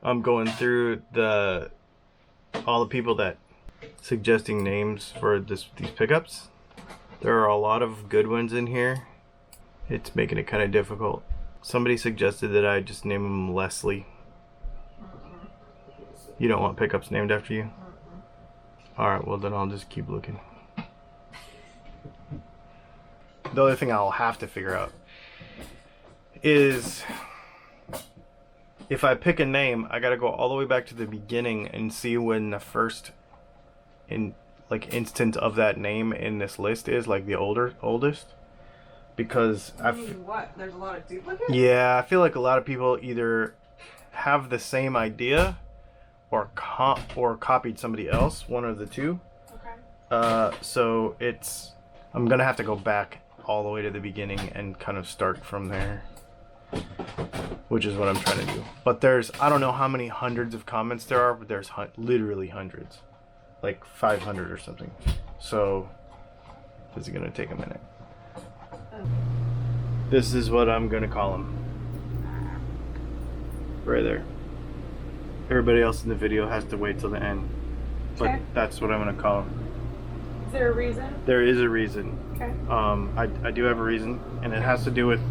I'm going through all the people that suggesting names for these pickups. There are a lot of good ones in here. It's making it kind of difficult. Somebody suggested that I just name him Leslie. You don't want pickups named after you? Alright, well then I'll just keep looking. The other thing I'll have to figure out is if I pick a name, I gotta go all the way back to the beginning and see when the first instance of that name in this list is, like the oldest. Because what? There's a lot of duplicates? Yeah, I feel like a lot of people either have the same idea or copied somebody else, one of the two. Okay. So I'm gonna have to go back all the way to the beginning and kind of start from there, which is what I'm trying to do. But I don't know how many hundreds of comments there are, but there's literally hundreds, like 500 or something. So this is gonna take a minute. This is what I'm gonna call him. Right there. Everybody else in the video has to wait till the end. But okay. That's what I'm gonna call him. Is there a reason? There is a reason. Okay. I do have a reason, and it has to do with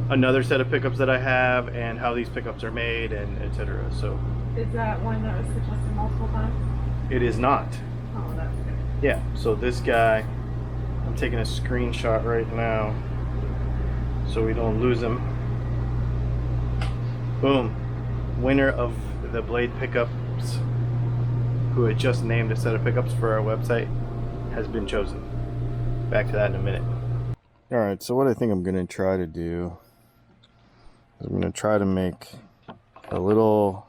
another set of pickups that I have and how these pickups are made and etc. So is that one that was suggested multiple times? It is not. Oh, that's good. Yeah, so this guy, I'm taking a screenshot right now so we don't lose him. Boom. Winner of the Blade pickups, who had just named a set of pickups for our website, has been chosen. Back to that in a minute. Alright, so what I think I'm going to try to do is I'm going to try to make a little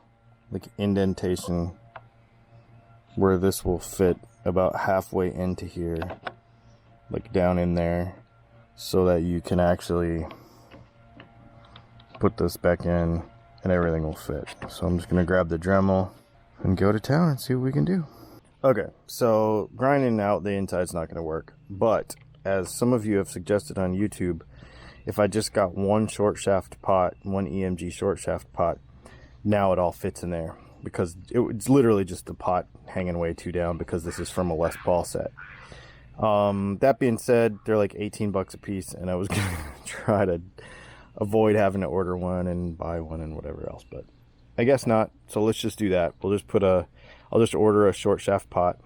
indentation where this will fit about halfway into here, down in there, so that you can actually put this back in and everything will fit. So I'm just going to grab the Dremel and go to town and see what we can do. Okay, so grinding out the inside's not going to work, but as some of you have suggested on YouTube, if I just got one short shaft pot, one EMG short shaft pot, now it all fits in there, because it's literally just the pot hanging way too down, because this is from a Les Paul set. That being said, they're like 18 bucks a piece, and I was going to try to avoid having to order one and buy one and whatever else, but I guess not. So let's just do that. We'll just I'll just order a short shaft pot,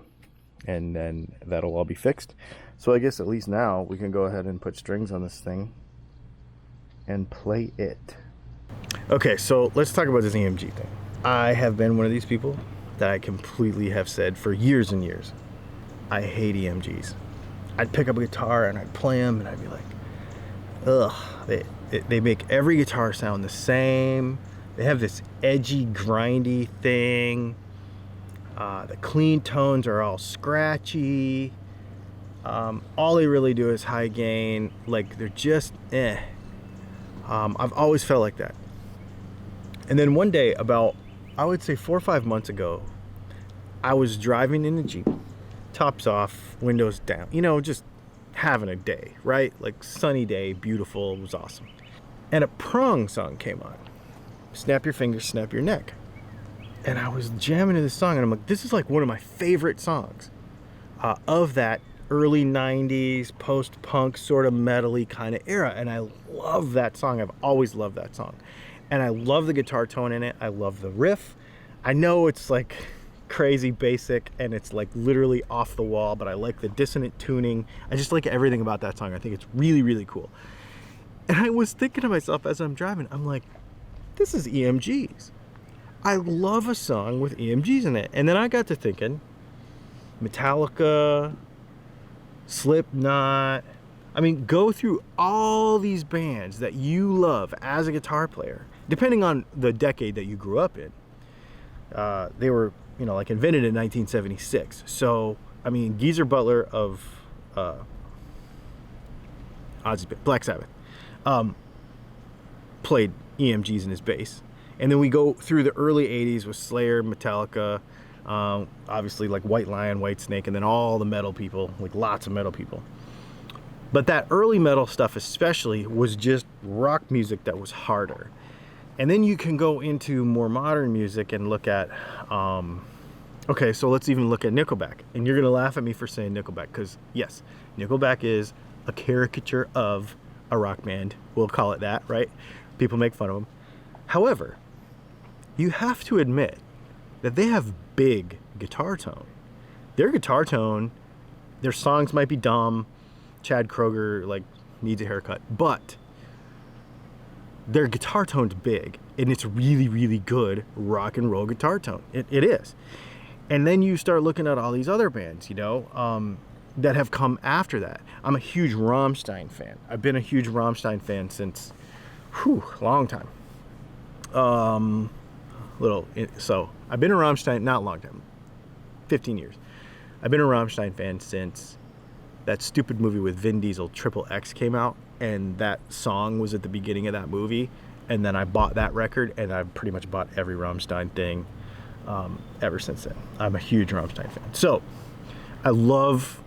and then that'll all be fixed. So I guess at least now we can go ahead and put strings on this thing and play it. Okay, so let's talk about this EMG thing. I have been one of these people that I completely have said for years and years, I hate EMGs. I'd pick up a guitar and I'd play them and I'd be like, ugh, they make every guitar sound the same. They have this edgy, grindy thing. The clean tones are all scratchy. All they really do is high gain. They're just I've always felt like that. And then one day, about, I would say 4 or 5 months ago, I was driving in a Jeep, tops off, windows down, just having a day, right? Sunny day, beautiful, it was awesome. And a Prong song came on. Snap your fingers, snap your neck. And I was jamming to this song, and I'm like, this is one of my favorite songs of that early 90s post-punk sort of metal-y kind of era. And I love that song. I've always loved that song. And I love the guitar tone in it. I love the riff. I know it's crazy basic and it's literally off the wall, but I like the dissonant tuning. I just like everything about that song. I think it's really, really cool. And I was thinking to myself as I'm driving, I'm like, this is EMGs. I love a song with EMGs in it. And then I got to thinking, Metallica, Slipknot. I mean, go through all these bands that you love as a guitar player, depending on the decade that you grew up in. They were, invented in 1976. So, I mean, Geezer Butler of Black Sabbath played EMGs in his bass. And then we go through the early 80s with Slayer, Metallica, obviously White Lion, White Snake, and then all the metal people, lots of metal people. But that early metal stuff especially was just rock music that was harder. And then you can go into more modern music and look at, okay, so let's even look at Nickelback. And you're going to laugh at me for saying Nickelback, because yes, Nickelback is a caricature of a rock band. We'll call it that, right? People make fun of them. However, you have to admit that they have big guitar tone. Their guitar tone, their songs might be dumb. Chad Kroeger, like, needs a haircut. But their guitar tone's big, and it's really, really good rock and roll guitar tone. It is. And then you start looking at all these other bands, you know, that have come after that. I'm a huge Rammstein fan. I've been a huge Rammstein fan since, long time. So I've been a Rammstein, not a long time, 15 years. I've been a Rammstein fan since that stupid movie with Vin Diesel, Triple X, came out, and that song was at the beginning of that movie. And then I bought that record, and I've pretty much bought every Rammstein thing ever since then. I'm a huge Rammstein fan. So I love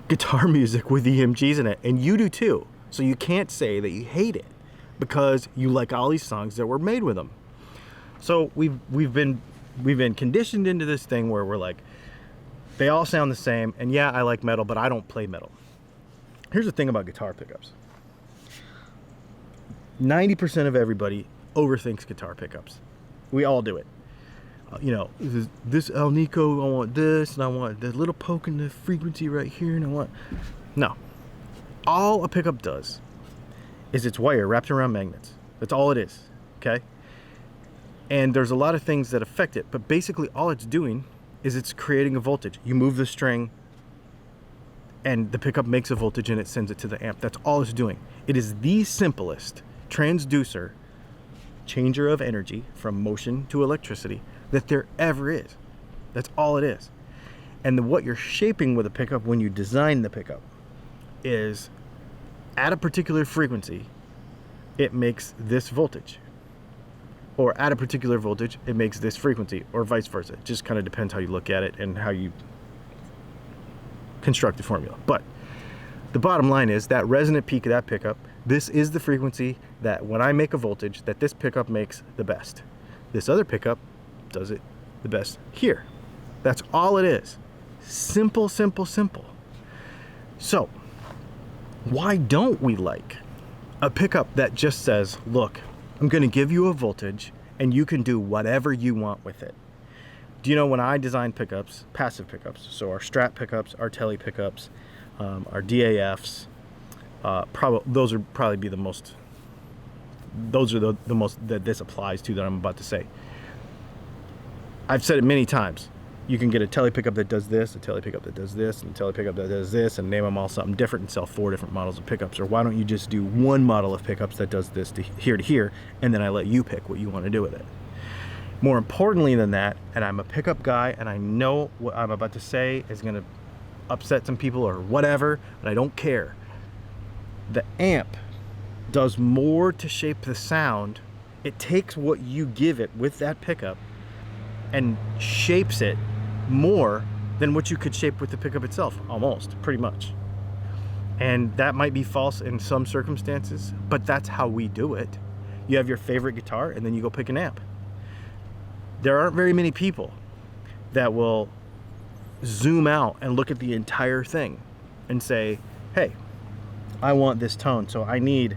guitar music with EMGs in it, and you do too. So you can't say that you hate it because you like all these songs that were made with them. So we've been conditioned into this thing where we're like, they all sound the same, and yeah, I like metal, but I don't play metal. Here's the thing about guitar pickups. 90% of everybody overthinks guitar pickups. We all do it. You know, this Alnico, I want this, and I want the little poke in the frequency right here, and I want... No. All a pickup does is it's wire wrapped around magnets. That's all it is, okay? And there's a lot of things that affect it, but basically all it's doing is it's creating a voltage. You move the string, and the pickup makes a voltage, and it sends it to the amp. That's all it's doing. It is the simplest transducer, changer of energy from motion to electricity that there ever is. That's all it is. And what you're shaping with a pickup when you design the pickup is at a particular frequency, it makes this voltage. Or at a particular voltage, it makes this frequency, or vice versa. It just kind of depends how you look at it and how you construct the formula. But the bottom line is that resonant peak of that pickup, this is the frequency that when I make a voltage, that this pickup makes the best. This other pickup does it the best here. That's all it is. Simple, simple, simple. So, why don't we like a pickup that just says, look, I'm going to give you a voltage and you can do whatever you want with it? Do you know when I design pickups, passive pickups, so our Strat pickups, our Tele pickups, our DAFs, those are probably be the most, those are the most that this applies to that I'm about to say. I've said it many times. You can get a Tele pickup that does this, a Tele pickup that does this, and a Tele pickup that does this, and name them all something different and sell 4 different models of pickups. Or why don't you just do one model of pickups that does this to here, and then I let you pick what you want to do with it. More importantly than that, and I'm a pickup guy, and I know what I'm about to say is going to upset some people or whatever, but I don't care. The amp does more to shape the sound. It takes what you give it with that pickup and shapes it more than what you could shape with the pickup itself, almost, pretty much. And that might be false in some circumstances, but that's how we do it. You have your favorite guitar, and then you go pick an amp. There aren't very many people that will zoom out and look at the entire thing and say, hey, I want this tone, so I need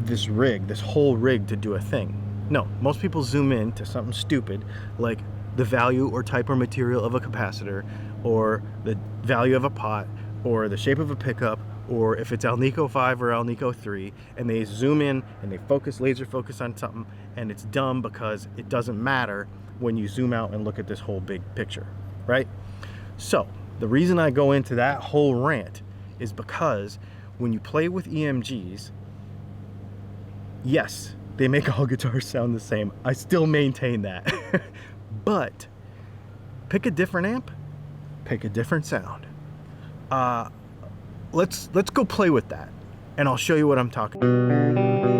this rig, this whole rig to do a thing. No, most people zoom in to something stupid like the value or type or material of a capacitor, or the value of a pot, or the shape of a pickup, or if it's Alnico 5 or Alnico 3, and they zoom in and they laser focus on something, and it's dumb because it doesn't matter when you zoom out and look at this whole big picture, right? So the reason I go into that whole rant is because when you play with EMGs, yes, they make all guitars sound the same. I still maintain that. But pick a different amp, pick a different sound. Let's go play with that, and I'll show you what I'm talking about.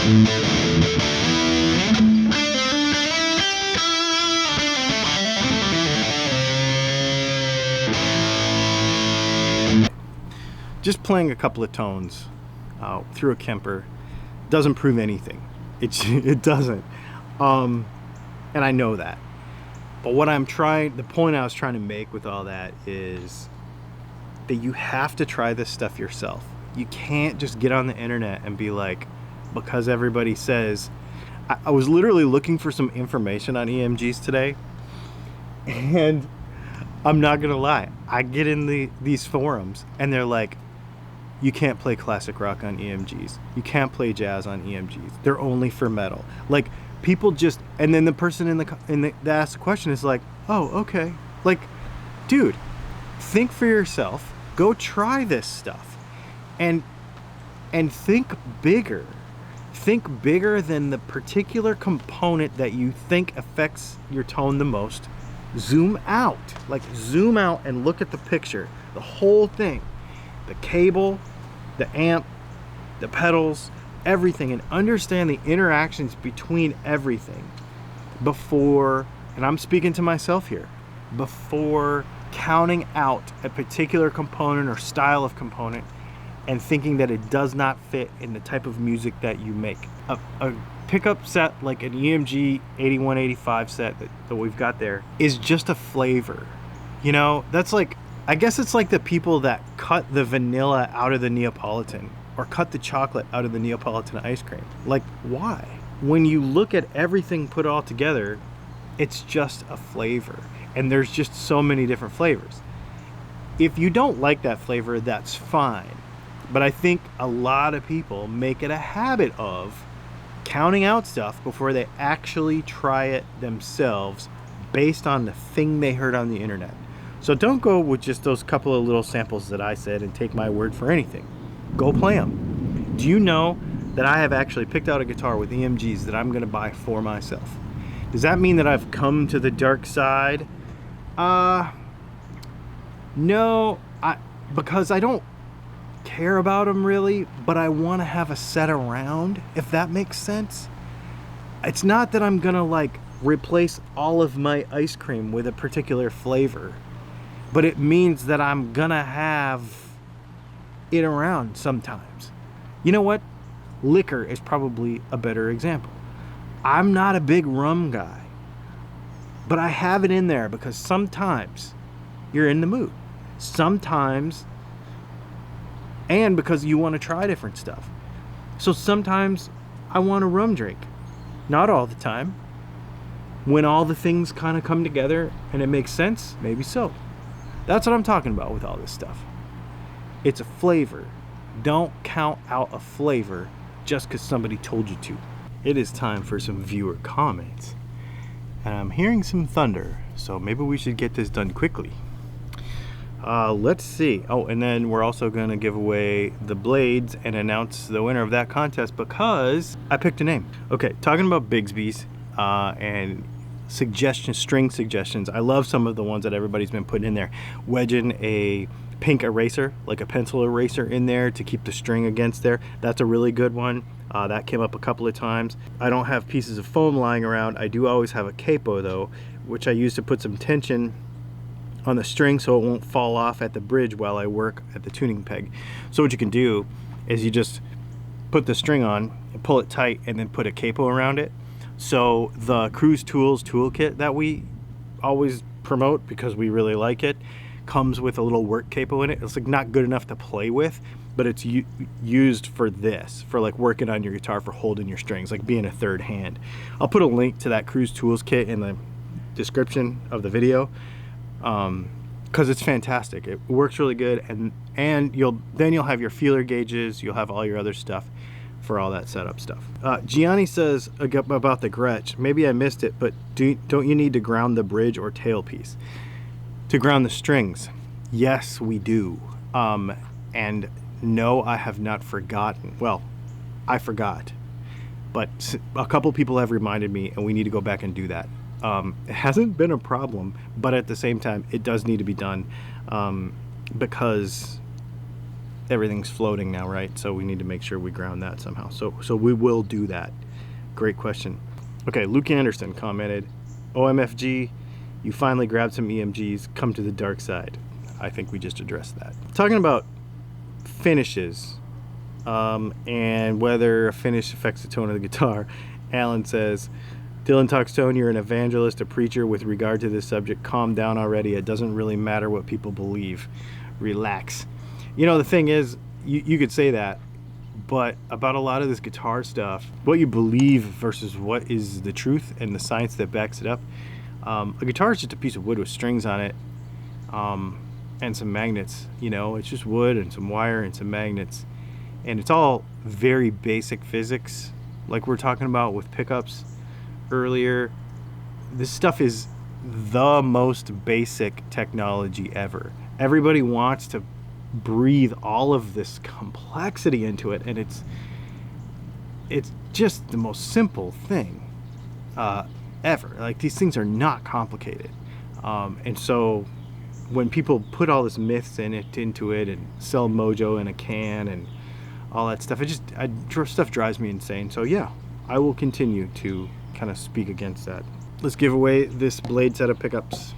Just playing a couple of tones through a Kemper doesn't prove anything. It doesn't. And I know that. But the point I was trying to make with all that is that you have to try this stuff yourself. You can't just get on the internet and be like, because everybody says. I was literally looking for some information on EMGs today, and I'm not gonna lie, I get in these forums and they're like, you can't play classic rock on EMGs, you can't play jazz on EMGs, they're only for metal. Like, people just, and then the person that asked the question is like, oh, okay. Like, dude, think for yourself, go try this stuff, and think bigger. Think bigger than the particular component that you think affects your tone the most. Zoom out. Like, zoom out and look at the picture, the whole thing. The cable, the amp, the pedals, everything, and understand the interactions between everything before, and I'm speaking to myself here, before counting out a particular component or style of component and thinking that it does not fit in the type of music that you make. A pickup set like an EMG 8185 set that we've got there is just a flavor. You know, that's like, I guess it's like the people that cut the vanilla out of the Neapolitan or cut the chocolate out of the Neapolitan ice cream. Like, why? When you look at everything put all together, it's just a flavor. And there's just so many different flavors. If you don't like that flavor, that's fine. But I think a lot of people make it a habit of counting out stuff before they actually try it themselves based on the thing they heard on the internet. So don't go with just those couple of little samples that I said and take my word for anything. Go play them. Do you know that I have actually picked out a guitar with EMGs that I'm going to buy for myself? Does that mean that I've come to the dark side? No, because I don't care about them really, but I want to have a set around, if that makes sense. It's not that I'm gonna like replace all of my ice cream with a particular flavor, but it means that I'm gonna have it around sometimes. You know what? Liquor is probably a better example. I'm not a big rum guy, but I have it in there because sometimes you're in the mood. Sometimes, and because you want to try different stuff. So sometimes I want a rum drink. Not all the time. When all the things kind of come together and it makes sense, maybe so. That's what I'm talking about with all this stuff. It's a flavor. Don't count out a flavor just because somebody told you to. It is time for some viewer comments. And I'm hearing some thunder, so maybe we should get this done quickly. Let's see. Oh, and then we're also going to give away the blades and announce the winner of that contest because I picked a name. Okay, talking about Bigsby's and string suggestions. I love some of the ones that everybody's been putting in there. Wedging a pink eraser, like a pencil eraser in there to keep the string against there. That's a really good one. That came up a couple of times. I don't have pieces of foam lying around. I do always have a capo though, which I use to put some tension on the string so it won't fall off at the bridge while I work at the tuning peg. So what you can do is you just put the string on and pull it tight and then put a capo around it. So the Cruise Tools toolkit that we always promote because we really like it comes with a little work capo in it. It's like not good enough to play with, but it's used for this, for like working on your guitar, for holding your strings, like being a third hand. I'll put a link to that Cruise Tools kit in the description of the video. Because it's fantastic. It works really good, and you'll have your feeler gauges, you'll have all your other stuff for all that setup stuff. Gianni says about the Gretsch, maybe I missed it, but don't you need to ground the bridge or tailpiece to ground the strings? Yes, we do. And no, I have not forgotten. Well, I forgot, but a couple people have reminded me, and we need to go back and do that. It hasn't been a problem, but at the same time, it does need to be done because everything's floating now, right? So we need to make sure we ground that somehow. So we will do that. Great question. Okay, Luke Anderson commented, OMFG, you finally grabbed some EMGs, come to the dark side. I think we just addressed that. Talking about finishes, and whether a finish affects the tone of the guitar, Alan says, Dylan talks tone, you're an evangelist, a preacher with regard to this subject. Calm down already. It doesn't really matter what people believe. Relax. You know, the thing is, you could say that, but about a lot of this guitar stuff, what you believe versus what is the truth and the science that backs it up. A guitar is just a piece of wood with strings on it, and some magnets. You know, it's just wood and some wire and some magnets. And it's all very basic physics, like we're talking about with pickups earlier. This stuff is the most basic technology ever. Everybody wants to breathe all of this complexity into it, and it's just the most simple thing ever. Like, these things are not complicated, and so when people put all this myths into it and sell mojo in a can and all that stuff, stuff drives me insane. So yeah, I will continue to kind of speak against that. Let's give away this blade set of pickups.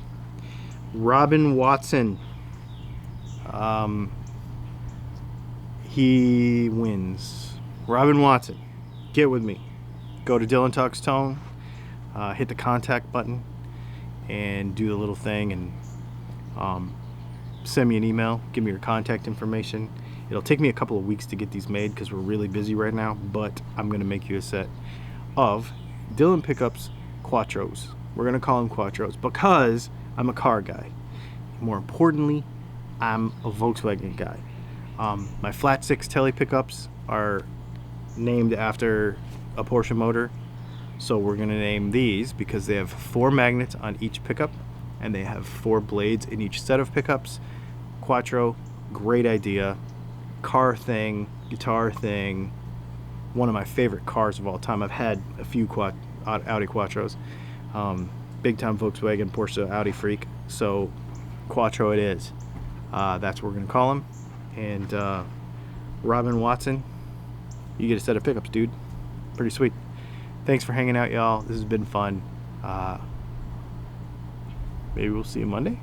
Robin Watson, he wins. Robin Watson, get with me. Go to Dylan Talks Tone, hit the contact button, and do the little thing, and send me an email. Give me your contact information. It'll take me a couple of weeks to get these made because we're really busy right now, but I'm going to make you a set of Dylan Pickups Quattros. We're going to call them Quattros because I'm a car guy. More importantly, I'm a Volkswagen guy. My flat six tele pickups are named after a Porsche motor, so we're going to name these because they have 4 magnets on each pickup and they have 4 blades in each set of pickups. Quattro, great idea. Car thing, guitar thing, one of my favorite cars of all time. I've had a few Audi Quattros. Big time Volkswagen, Porsche, Audi freak. So Quattro it is. That's what we're going to call him. And Robin Watson, you get a set of pickups, dude. Pretty sweet. Thanks for hanging out, y'all. This has been fun. Maybe we'll see you Monday.